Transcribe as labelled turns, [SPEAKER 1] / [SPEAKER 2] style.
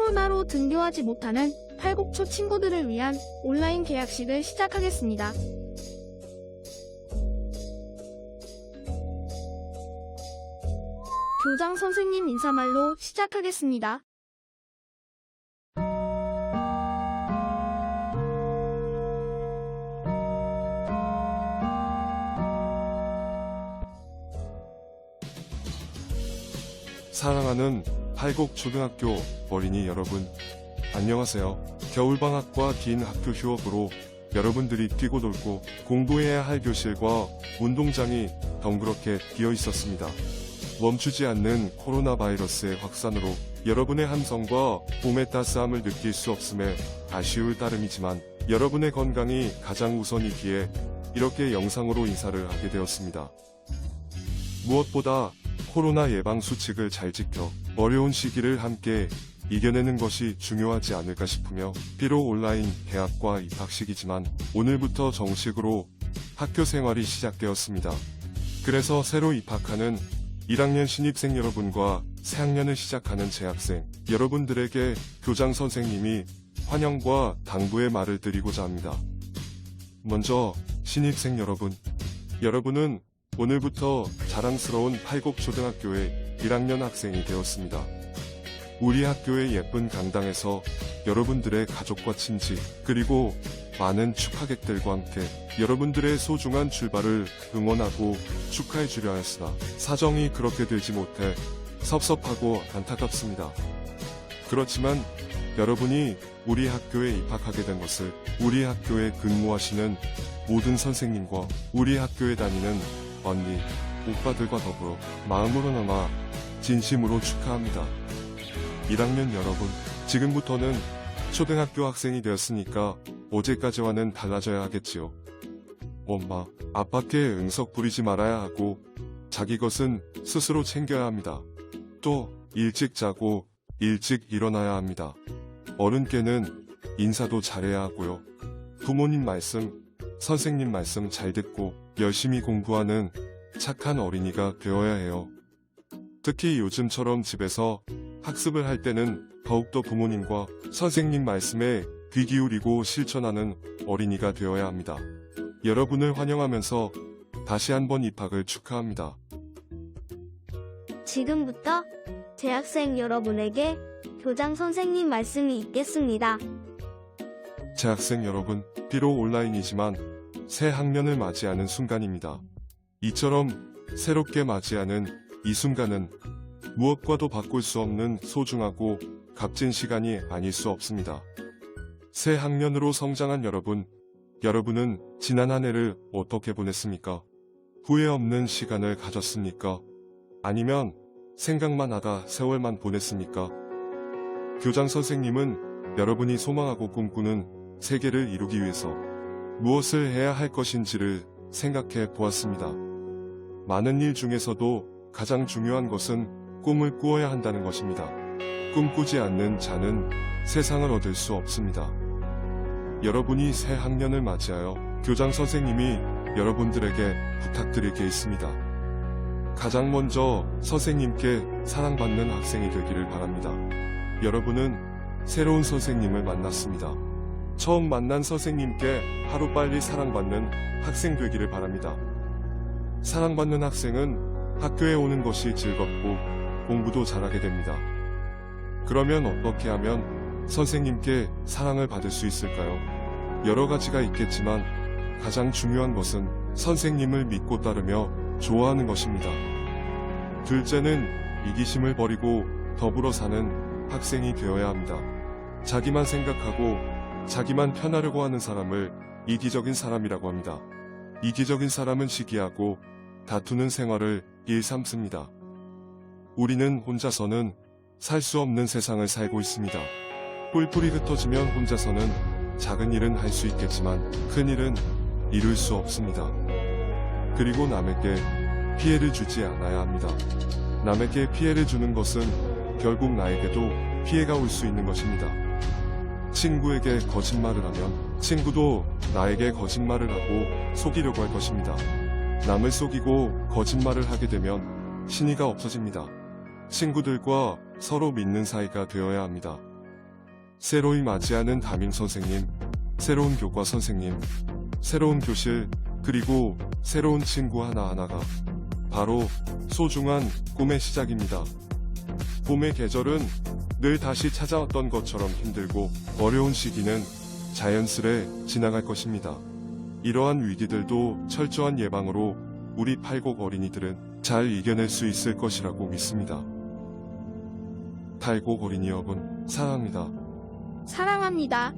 [SPEAKER 1] 코로나로 등교하지 못하는 팔곡초 친구들을 위한 온라인 개학식을 시작하겠습니다. 교장 선생님 인사말로 시작하겠습니다.
[SPEAKER 2] 사랑하는 팔곡초등학교 어린이 여러분, 안녕하세요. 겨울방학과 긴 학교 휴업으로 여러분들이 뛰고 놀고 공부해야 할 교실과 운동장이 덩그렇게 비어 있었습니다. 멈추지 않는 코로나 바이러스의 확산으로 여러분의 함성과 봄의 따스함을 느낄 수 없음에 아쉬울 따름이지만 여러분의 건강이 가장 우선이기에 이렇게 영상으로 인사를 하게 되었습니다. 무엇보다 코로나 예방 수칙을 잘 지켜 어려운 시기를 함께 이겨내는 것이 중요하지 않을까 싶으며 비록 온라인 개학과 입학식이지만 오늘부터 정식으로 학교 생활이 시작되었습니다. 그래서 새로 입학하는 1학년 신입생 여러분과 새학년을 시작하는 재학생 여러분들에게 교장 선생님이 환영과 당부의 말을 드리고자 합니다. 먼저 신입생 여러분은 오늘부터 자랑스러운 팔곡초등학교의 1학년 학생이 되었습니다. 우리 학교의 예쁜 강당에서 여러분들의 가족과 친지 그리고 많은 축하객들과 함께 여러분들의 소중한 출발을 응원하고 축하해 주려 하였으나 사정이 그렇게 되지 못해 섭섭하고 안타깝습니다. 그렇지만 여러분이 우리 학교에 입학하게 된 것을 우리 학교에 근무하시는 모든 선생님과 우리 학교에 다니는 언니, 오빠들과 더불어 마음으로나마 진심으로 축하합니다. 1학년 여러분, 지금부터는 초등학교 학생이 되었으니까 어제까지와는 달라져야 하겠지요. 엄마, 아빠께 응석 부리지 말아야 하고 자기 것은 스스로 챙겨야 합니다. 또 일찍 자고 일찍 일어나야 합니다. 어른께는 인사도 잘해야 하고요. 부모님 말씀, 선생님 말씀 잘 듣고 열심히 공부하는 착한 어린이가 되어야 해요. 특히 요즘처럼 집에서 학습을 할 때는 더욱더 부모님과 선생님 말씀에 귀 기울이고 실천하는 어린이가 되어야 합니다. 여러분을 환영하면서 다시 한번 입학을 축하합니다.
[SPEAKER 3] 지금부터 재학생 여러분에게 교장 선생님 말씀이 있겠습니다.
[SPEAKER 2] 재학생 여러분, 비록 온라인이지만 새 학년을 맞이하는 순간입니다. 이처럼 새롭게 맞이하는 이 순간은 무엇과도 바꿀 수 없는 소중하고 값진 시간이 아닐 수 없습니다. 새 학년으로 성장한 여러분은 지난 한 해를 어떻게 보냈습니까? 후회 없는 시간을 가졌습니까? 아니면 생각만 하다 세월만 보냈습니까? 교장 선생님은 여러분이 소망하고 꿈꾸는 세계를 이루기 위해서 무엇을 해야 할 것인지를 생각해 보았습니다. 많은 일 중에서도 가장 중요한 것은 꿈을 꾸어야 한다는 것입니다. 꿈꾸지 않는 자는 세상을 얻을 수 없습니다. 여러분이 새 학년을 맞이하여 교장 선생님이 여러분들에게 부탁드릴 게 있습니다. 가장 먼저 선생님께 사랑받는 학생이 되기를 바랍니다. 여러분은 새로운 선생님을 만났습니다. 처음 만난 선생님께 하루빨리 사랑받는 학생 되기를 바랍니다. 사랑받는 학생은 학교에 오는 것이 즐겁고 공부도 잘하게 됩니다. 그러면 어떻게 하면 선생님께 사랑을 받을 수 있을까요? 여러 가지가 있겠지만 가장 중요한 것은 선생님을 믿고 따르며 좋아하는 것입니다. 둘째는 이기심을 버리고 더불어 사는 학생이 되어야 합니다. 자기만 생각하고 자기만 편하려고 하는 사람을 이기적인 사람이라고 합니다. 이기적인 사람은 시기하고 다투는 생활을 일삼습니다. 우리는 혼자서는 살 수 없는 세상을 살고 있습니다. 뿔뿔이 흩어지면 혼자서는 작은 일은 할 수 있겠지만 큰 일은 이룰 수 없습니다. 그리고 남에게 피해를 주지 않아야 합니다. 남에게 피해를 주는 것은 결국 나에게도 피해가 올 수 있는 것입니다. 친구에게 거짓말을 하면 친구도 나에게 거짓말을 하고 속이려고 할 것입니다. 남을 속이고 거짓말을 하게 되면 신의가 없어집니다. 친구들과 서로 믿는 사이가 되어야 합니다. 새로이 맞이하는 담임 선생님, 새로운 교과 선생님, 새로운 교실, 그리고 새로운 친구 하나하나가 바로 소중한 꿈의 시작입니다. 봄의 계절은 늘 다시 찾아왔던 것처럼 힘들고 어려운 시기는 자연스레 지나갈 것입니다. 이러한 위기들도 철저한 예방으로 우리 팔곡 어린이들은 잘 이겨낼 수 있을 것이라고 믿습니다. 팔곡 어린이 여러분, 사랑합니다.
[SPEAKER 1] 사랑합니다.